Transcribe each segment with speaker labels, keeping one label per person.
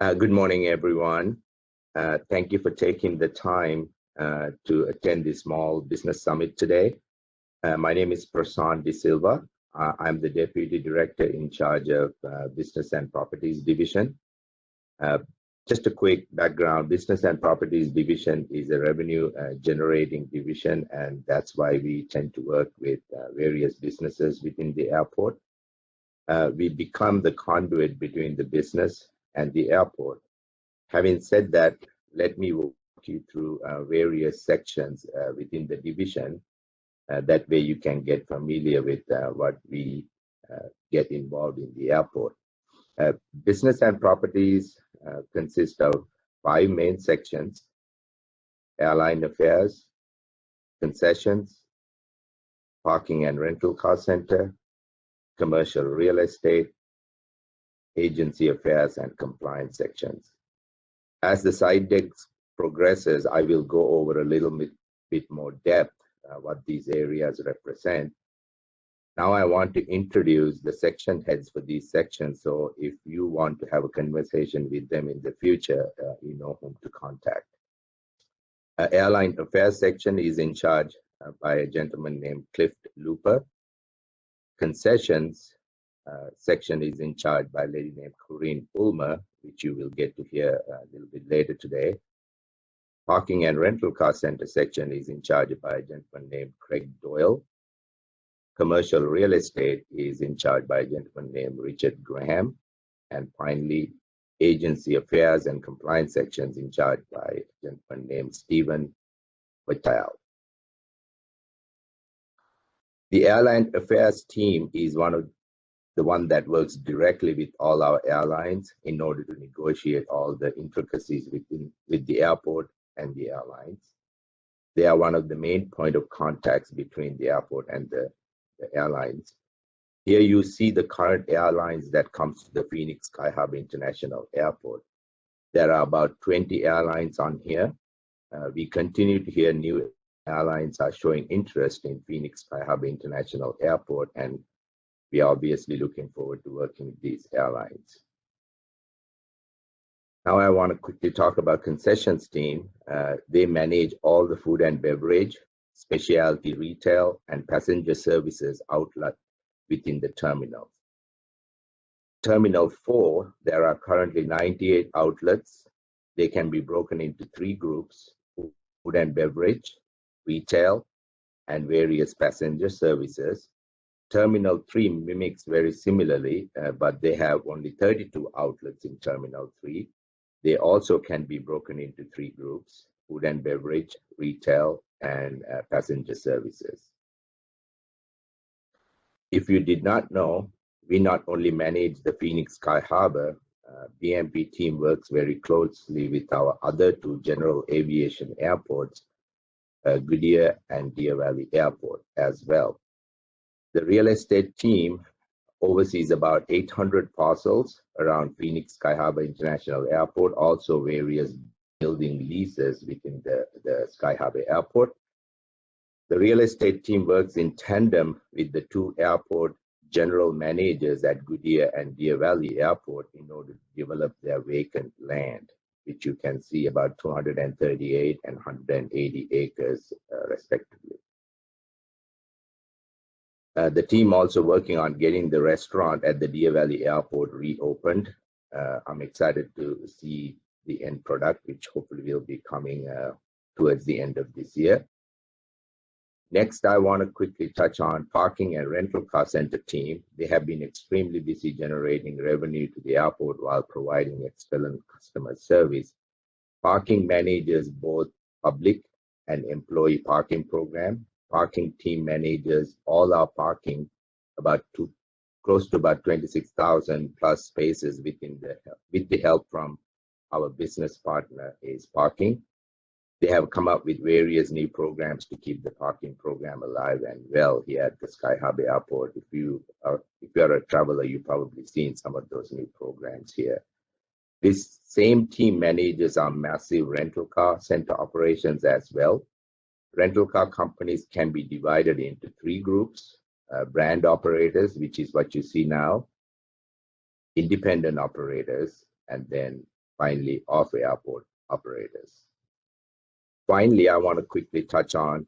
Speaker 1: Good morning, everyone. Thank you for taking the time to attend this small business summit today. My name is Prasan De Silva. I'm the Deputy Director in charge of Business and Properties Division. Just a quick background, Business and Properties Division is a revenue generating division, and that's why we tend to work with various businesses within the airport. We become the conduit between the business and the airport. Having said that, let me walk you through various sections within the division. That way you can get familiar with what we get involved in the airport. Business and properties consist of 5 main sections: airline affairs, concessions, parking and rental car center, commercial real estate, agency affairs, and compliance sections. As the slide deck progresses, I will go over a little bit more depth what these areas represent. Now I want to introduce the section heads for these sections, so if you want to have a conversation with them in the future, you know whom to contact. Airline affairs section is in charge by a gentleman named Cliff Looper. Concessions section is in charge by a lady named Corinne Ulmer, which you will get to hear a little bit later today. Parking and rental car center section is in charge by a gentleman named Craig Doyle. Commercial real estate is in charge by a gentleman named Richard Graham. And finally, agency affairs and compliance sections in charge by a gentleman named Stephen Patel. The airline affairs team is the one that works directly with all our airlines in order to negotiate all the intricacies with the airport and the airlines. They are one of the main point of contacts between the airport and the airlines. Here you see the current airlines that comes to the Phoenix Sky Harbor International Airport. There are about 20 airlines on here. We continue to hear new airlines are showing interest in Phoenix Sky Harbor International Airport, and we are obviously looking forward to working with these airlines. Now I want to quickly talk about concessions team. They manage all the food and beverage, specialty retail, and passenger services outlet within the terminal. Terminal 4, there are currently 98 outlets. They can be broken into 3 groups: food and beverage, retail, and various passenger services. Terminal 3 mimics very similarly, but they have only 32 outlets in Terminal 3. They also can be broken into 3 groups: food and beverage, retail, and passenger services. If you did not know, we not only manage the Phoenix Sky Harbor, BMP team works very closely with our other 2 general aviation airports, Goodyear and Deer Valley Airport as well. The real estate team oversees about 800 parcels around Phoenix Sky Harbor International Airport, also various building leases within the Sky Harbor Airport. The real estate team works in tandem with the 2 airport general managers at Goodyear and Deer Valley Airport in order to develop their vacant land, which you can see about 238 and 180 acres respectively. The team also working on getting the restaurant at the Deer Valley Airport reopened. I'm excited to see the end product, which hopefully will be coming towards the end of this year. Next, I want to quickly touch on parking and rental car center team. They have been extremely busy generating revenue to the airport while providing excellent customer service. Parking manages both public and employee parking program. Parking team manages all our parking, close to about 26,000 plus spaces with the help from our business partner Ace Parking. They have come up with various new programs to keep the parking program alive and well here at the Sky Harbor Airport. If you are a traveler, you've probably seen some of those new programs here. This same team manages our massive rental car center operations as well. Rental car companies can be divided into 3 groups: brand operators, which is what you see now, independent operators, and then finally off-airport operators. Finally, I want to quickly touch on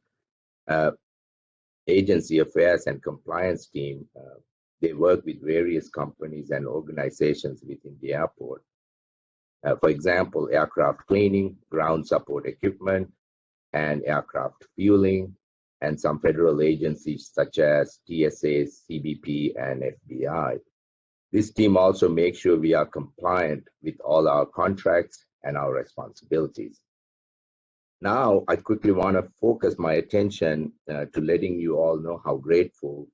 Speaker 1: agency affairs and compliance team. They work with various companies and organizations within the airport. For example, aircraft cleaning, ground support equipment, and aircraft fueling, and some federal agencies such as TSA, CBP, and FBI. This team also makes sure we are compliant with all our contracts and our responsibilities. Now, I quickly want to focus my attention to letting you all know how grateful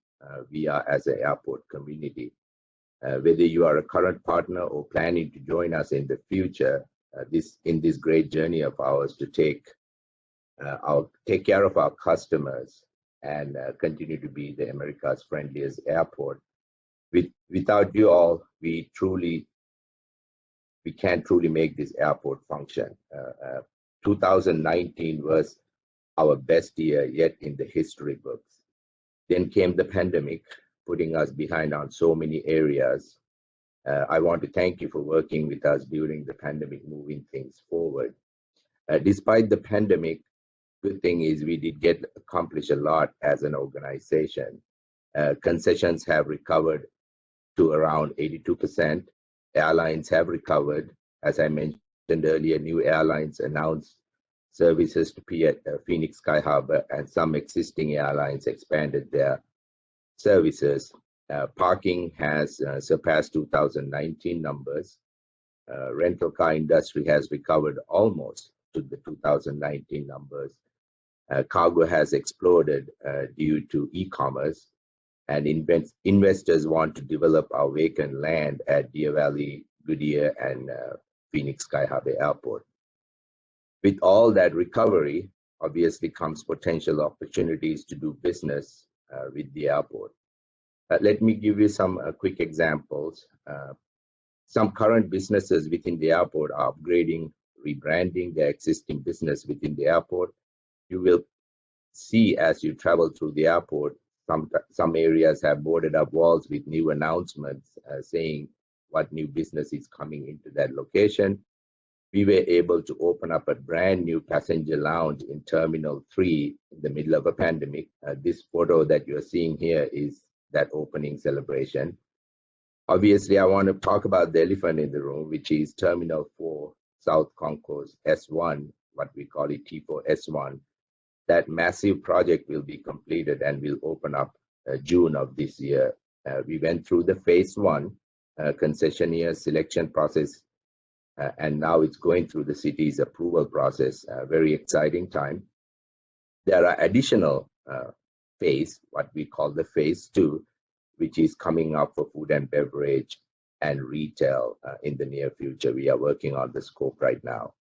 Speaker 1: we are as an airport community. Whether you are a current partner or planning to join us in the future, in this great journey of ours to take care of our customers and continue to be the America's friendliest airport. Without you all, we can't truly make this airport function. 2019 was our best year yet in the history books. Then came the pandemic, putting us behind on so many areas. I want to thank you for working with us during the pandemic, moving things forward. Despite the pandemic, good thing is we did accomplish a lot as an organization. Concessions have recovered to around 82%. Airlines have recovered. As I mentioned earlier, new airlines announced services to Phoenix Sky Harbor, and some existing airlines expanded their services. Parking has surpassed 2019 numbers. Rental car industry has recovered almost to the 2019 numbers. Cargo has exploded due to e-commerce, and investors want to develop our vacant land at Deer Valley, Goodyear, and Phoenix Sky Harbor Airport. With all that recovery, obviously comes potential opportunities to do business with the airport. Let me give you some quick examples. Some current businesses within the airport are upgrading, rebranding their existing business within the airport. You will see as you travel through the airport, some areas have boarded up walls with new announcements saying what new business is coming into that location. We were able to open up a brand new passenger lounge in Terminal 3 in the middle of a pandemic. This photo that you're seeing here is that opening celebration. Obviously, I want to talk about the elephant in the room, which is Terminal 4 South Concourse S1, what we call it T4 S1. That massive project will be completed and will open up June of this year. We went through the phase 1 concessionaire selection process, and now it's going through the city's approval process. Very exciting time. There are additional phase, what we call the phase 2, which is coming up for food and beverage and retail in the near future. We are working on the scope right now.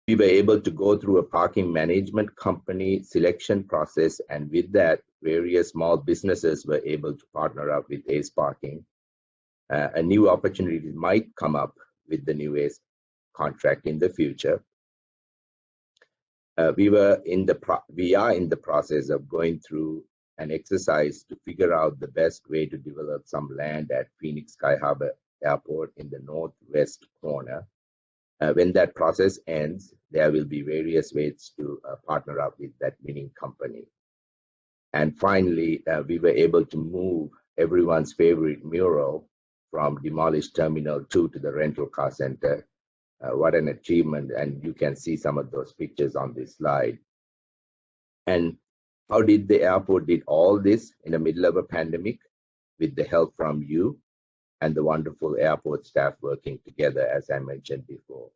Speaker 1: We were able to go through a parking management company selection process, and with that, various small businesses were able to partner up with Ace Parking. A new opportunity might come up with the new Ace contract in the future. We are in the process of going through an exercise to figure out the best way to develop some land at Phoenix Sky Harbor Airport in the northwest corner. When that process ends, there will be various ways to partner up with that winning company. And finally, we were able to move everyone's favorite mural from demolished Terminal 2 to the rental car center. What an achievement, and you can see some of those pictures on this slide. And how did the airport did all this in the middle of a pandemic? With the help from you and the wonderful airport staff working together, as I mentioned before.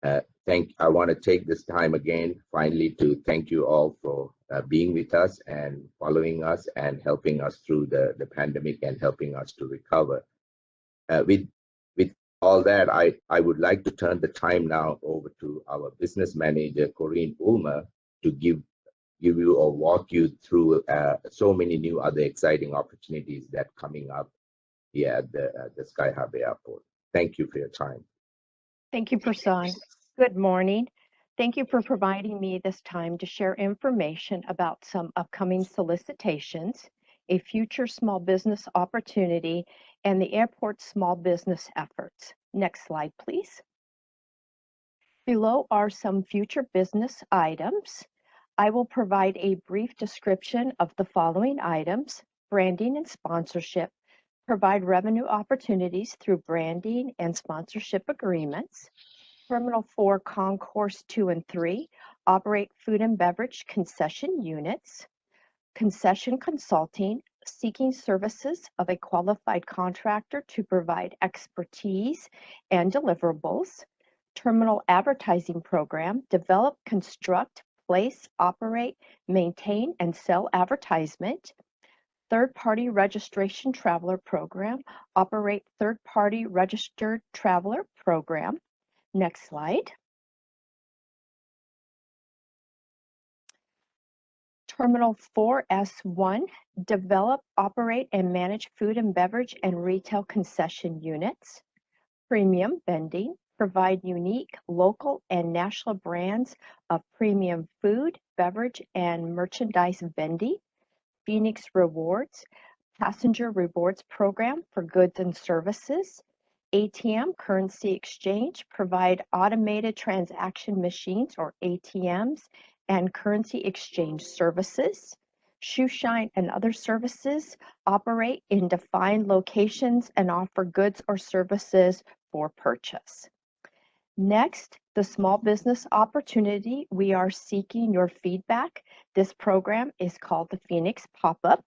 Speaker 1: I want to take this time again, finally, to thank you all for being with us and following us and helping us through the pandemic and helping us to recover. With all that, I would like to turn the time now over to our business manager, Corinne Ulmer, to give you or walk you through so many new other exciting opportunities that are coming up here at the Sky Harbor Airport. Thank you for your time.
Speaker 2: Thank you, Prasan. Good morning. Thank you for providing me this time to share information about some upcoming solicitations, a future small business opportunity, and the airport's small business efforts. Next slide, please. Below are some future business items. I will provide a brief description of the following items: branding and sponsorship, provide revenue opportunities through branding and sponsorship agreements. Terminal 4 Concourse 2 and 3 operate food and beverage concession units. Concession consulting, seeking services of a qualified contractor to provide expertise and deliverables. Terminal advertising program, develop, construct, place, operate, maintain, and sell advertisement. Third-party registration traveler program, operate third-party registered traveler program. Next slide. Terminal 4S1, develop, operate, and manage food and beverage and retail concession units. Premium vending, provide unique local and national brands of premium food, beverage, and merchandise vending. Phoenix Rewards, passenger rewards program for goods and services. ATM currency exchange, provide automated transaction machines or ATMs and currency exchange services. Shoeshine and other services operate in defined locations and offer goods or services for purchase. Next, the small business opportunity. We are seeking your feedback. This program is called the Phoenix Pop-Up.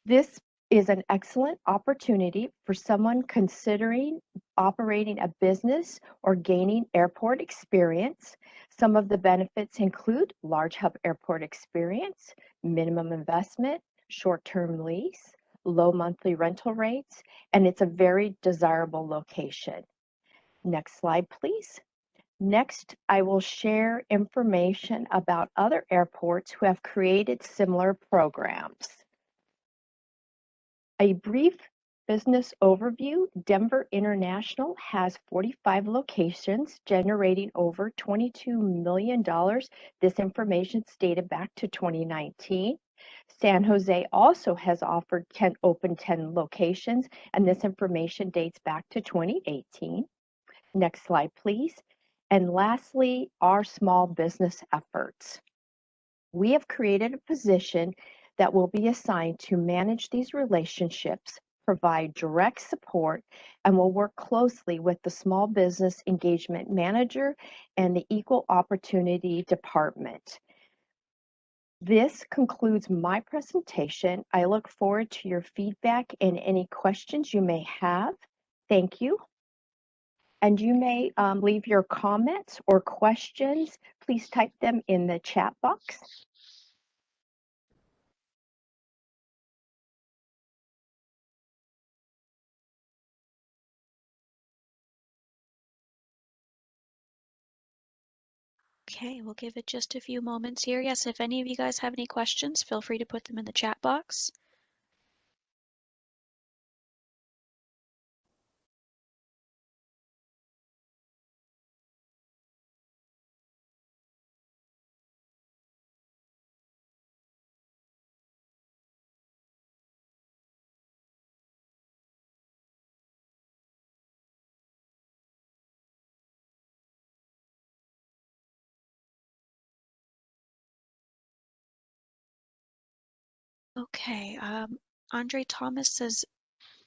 Speaker 2: This is an excellent opportunity for someone considering operating a business or gaining airport experience. Some of the benefits include large hub airport experience, minimum investment, short-term lease, low monthly rental rates, and it's a very desirable location. Next slide, please. Next, I will share information about other airports who have created similar programs. A brief business overview: Denver International has 45 locations generating over $22 million. This information is dated back to 2019. San Jose also has offered 10 locations, and this information dates back to 2018. Next slide, please. And lastly, our small business efforts. We have created a position that will be assigned to manage these relationships, provide direct support, and will work closely with the Small Business Engagement Manager and the Equal Opportunity Department. This concludes my presentation. I look forward to your feedback and any questions you may have. Thank you. And you may leave your comments or questions. Please type them in the chat box.
Speaker 3: Okay, we'll give it just a few moments here. Yes, if any of you guys have any questions, feel free to put them in the chat box. Okay, Andre Thomas says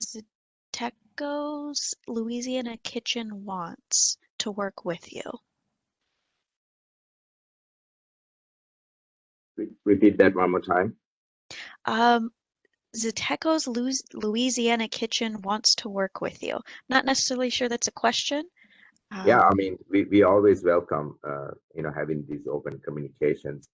Speaker 3: Zyteco's Louisiana Kitchen wants to work with you.
Speaker 1: Repeat that one more time.
Speaker 3: Zyteco's Louisiana Kitchen wants to work with you. Not necessarily sure that's a question.
Speaker 1: Yeah, I mean, we always welcome, having these open communications.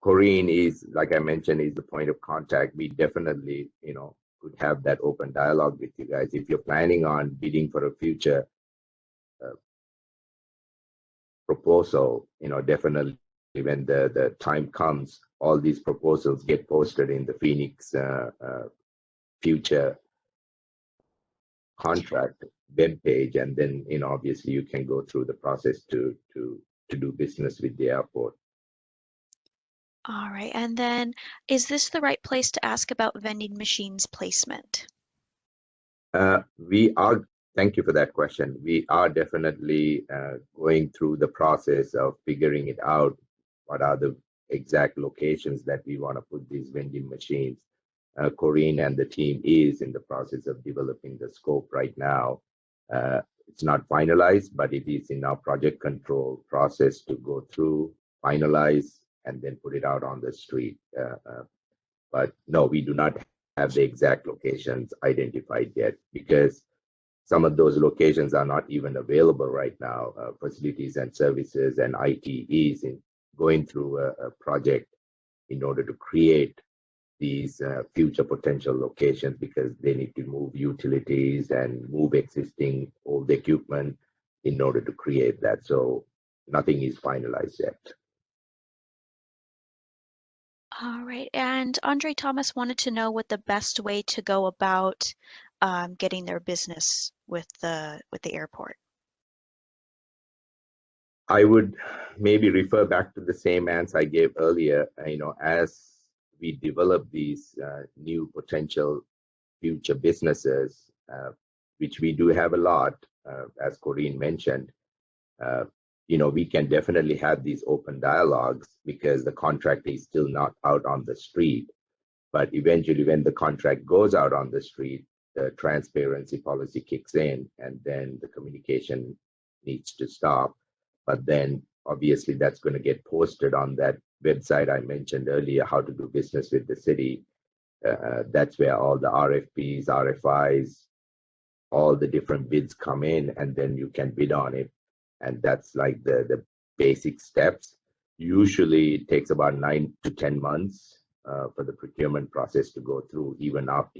Speaker 1: Corinne is, like I mentioned, is the point of contact. We definitely, could have that open dialogue with you guys. If you're planning on bidding for a future proposal, definitely when the time comes, all these proposals get posted in the Phoenix future contract web page, and then obviously you can go through the process to do business with the airport.
Speaker 3: All right, and then is this the right place to ask about vending machines placement?
Speaker 1: Thank you for that question. We are definitely going through the process of figuring it out. What are the exact locations that we want to put these vending machines? Corinne and the team is in the process of developing the scope right now. It's not finalized, but it is in our project control process to go through, finalize, and then put it out on the street. But no, we do not have the exact locations identified yet because some of those locations are not even available right now. Facilities and services and IT is going through a project in order to create these future potential locations because they need to move utilities and move existing old equipment in order to create that. So nothing is finalized yet.
Speaker 3: All right, and Andre Thomas wanted to know what the best way to go about getting their business with the airport.
Speaker 1: I would maybe refer back to the same answer I gave earlier. As we develop these new potential future businesses, which we do have a lot, as Corinne mentioned, we can definitely have these open dialogues because the contract is still not out on the street. But eventually, when the contract goes out on the street, the transparency policy kicks in, and then the communication needs to stop. But then, obviously, that's going to get posted on that website I mentioned earlier, how to do business with the city. That's where all the RFPs, RFIs, all the different bids come in, and then you can bid on it. And that's like the basic steps. Usually, it takes about 9 to 10 months for the procurement process to go through, even after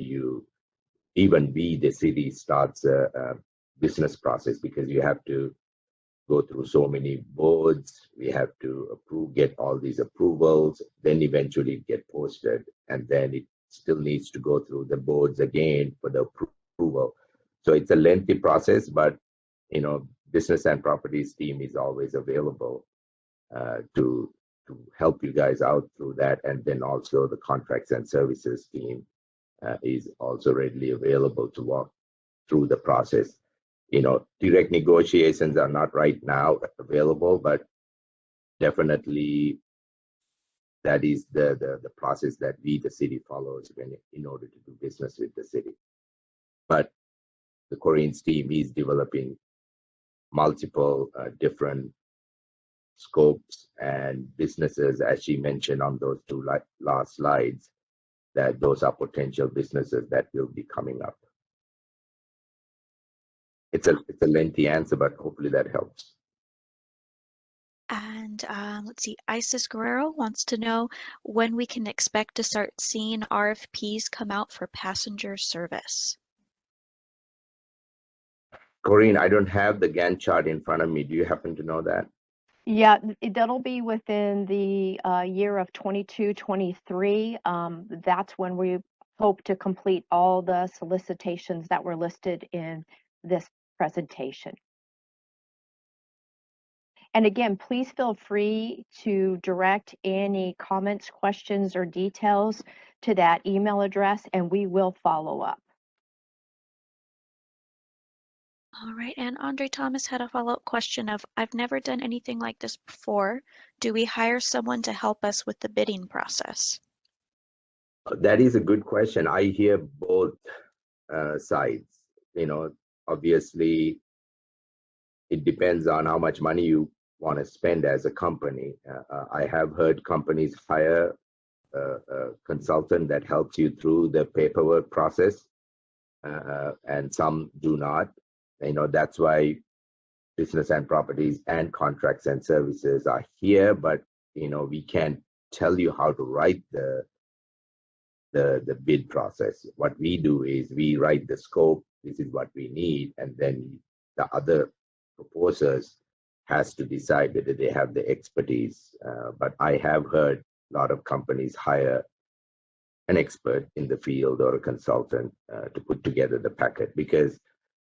Speaker 1: the city starts a business process, because you have to go through so many boards. We have to get all these approvals, then eventually get posted, and then it still needs to go through the boards again for the approval. So it's a lengthy process, but business and properties team is always available to help you guys out through that, and then also the contracts and services team is also readily available to walk through the process. Direct negotiations are not right now available, but definitely that is the process that we, the city, follows in order to do business with the city. But the Korean team is developing multiple different scopes and businesses, as she mentioned on those two last slides, that those are potential businesses that will be coming up. It's a lengthy answer, but hopefully that helps.
Speaker 3: And let's see, Isis Guerrero wants to know when we can expect to start seeing RFPs come out for passenger service.
Speaker 1: Corinne, I don't have the Gantt chart in front of me. Do you happen to know that?
Speaker 2: Yeah, that'll be within the year of 22-23. That's when we hope to complete all the solicitations that were listed in this presentation. And again, please feel free to direct any comments, questions, or details to that email address, and we will follow up.
Speaker 3: All right, and Andre Thomas had a follow-up question of, I've never done anything like this before. Do we hire someone to help us with the bidding process?
Speaker 1: That is a good question. I hear both sides. Obviously, it depends on how much money you want to spend as a company. I have heard companies hire a consultant that helps you through the paperwork process, and some do not. That's why business and properties and contracts and services are here, but we can't tell you how to write the bid process. What we do is we write the scope, this is what we need, and then the other proposers has to decide whether they have the expertise. But I have heard a lot of companies hire an expert in the field or a consultant to put together the packet, because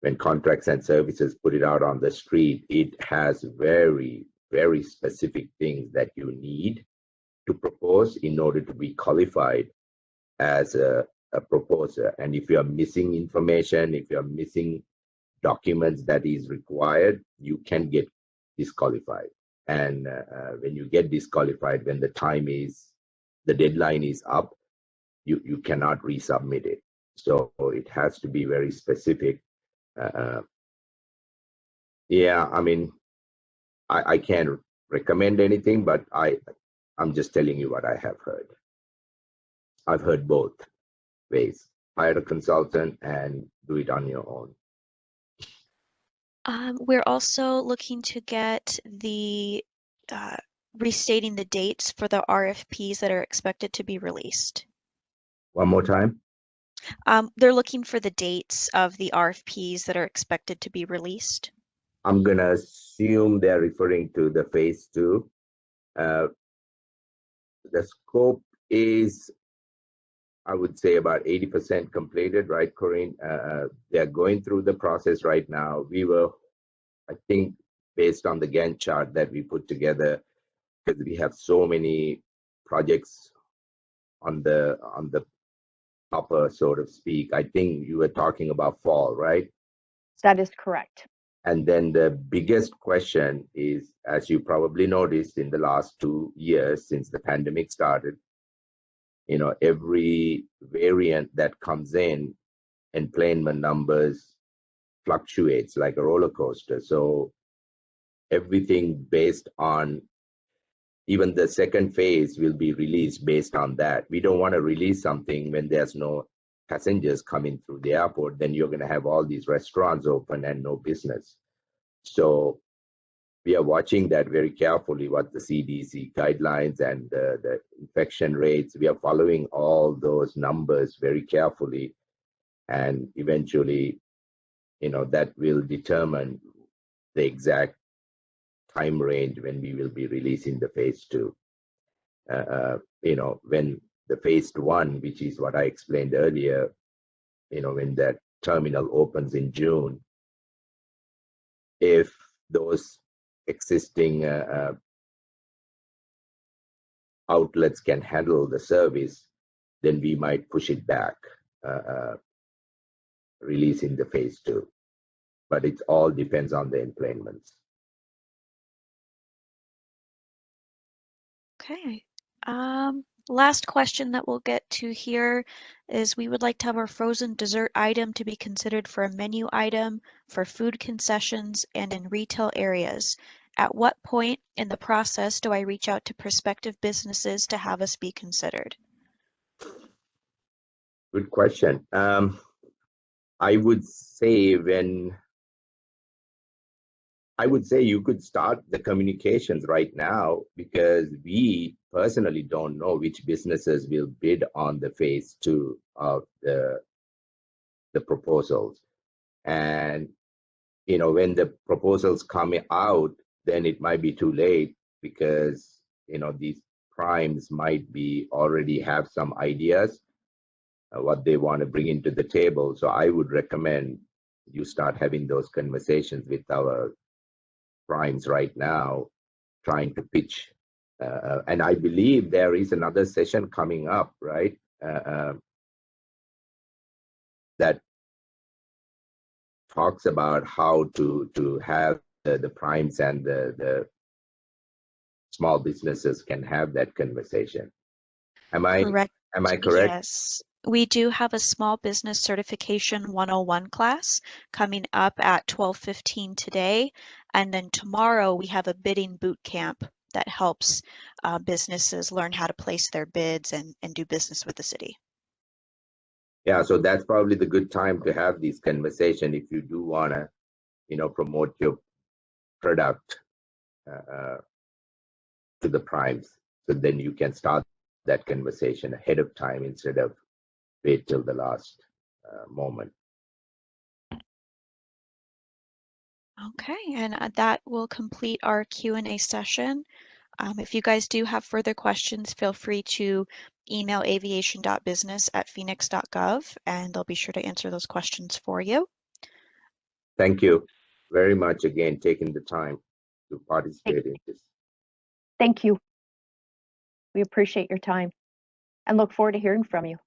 Speaker 1: when contracts and services put it out on the street, it has very, very specific things that you need to propose in order to be qualified as a a proposer. And if you are missing information, if you are missing documents that is required, you can get disqualified. And when you get disqualified, when the deadline is up, you cannot resubmit it. So it has to be very specific. Yeah, I mean, I can't recommend anything, but I'm just telling you what I have heard. I've heard both ways. Hire a consultant and do it on your own.
Speaker 3: We're also looking to get the restating the dates for the RFPs that are expected to be released.
Speaker 1: One more time.
Speaker 3: They're looking for the dates of the RFPs that are expected to be released.
Speaker 1: I'm going to assume they're referring to the phase 2. The scope is, I would say, about 80% completed, right, Corinne? They're going through the process right now. We were, I think, based on the Gantt chart that we put together, because we have so many projects on the hopper, so to speak. I think you were talking about fall, right?
Speaker 2: That is correct.
Speaker 1: And then the biggest question is, as you probably noticed in the last 2 years since the pandemic started, every variant that comes in, enplanement numbers fluctuates like a roller coaster. So everything based on, even the second phase will be released based on that. We don't want to release something when there's no passengers coming through the airport. Then you're going to have all these restaurants open and no business. So we are watching that very carefully, what the CDC guidelines and the infection rates. We are following all those numbers very carefully, and eventually, that will determine the exact time range when we will be releasing the phase 2. When the phase 1, which is what I explained earlier, when that terminal opens in June, if those existing outlets can handle the service, then we might push it back, releasing the phase 2. But it all depends on the enplanements.
Speaker 3: Okay. Last question that we'll get to here is, we would like to have our frozen dessert item to be considered for a menu item for food concessions and in retail areas. At what point in the process do I reach out to prospective businesses to have us be considered?
Speaker 1: Good question. I would say you could start the communications right now, because we personally don't know which businesses will bid on the phase 2 of the proposals. And when the proposals come out, then it might be too late, because these primes might be already have some ideas what they want to bring into the table. So I would recommend you start having those conversations with our primes right now, trying to pitch. And I believe there is another session coming up, right? That talks about how to have the primes and the small businesses can have that conversation. Am I correct?
Speaker 3: Yes. We do have a small business certification 101 class coming up at 12:15 today. And then tomorrow we have a bidding boot camp that helps businesses learn how to place their bids and do business with the city.
Speaker 1: Yeah, so that's probably the good time to have these conversation if you do want to, promote your product to the primes. So then you can start that conversation ahead of time instead of wait till the last moment.
Speaker 3: Okay, and that will complete our Q&A session. If you guys do have further questions, feel free to email aviation.business@phoenix.gov, and they'll be sure to answer those questions for you.
Speaker 1: Thank you very much again, taking the time to participate in this.
Speaker 2: Thank you. We appreciate your time and look forward to hearing from you.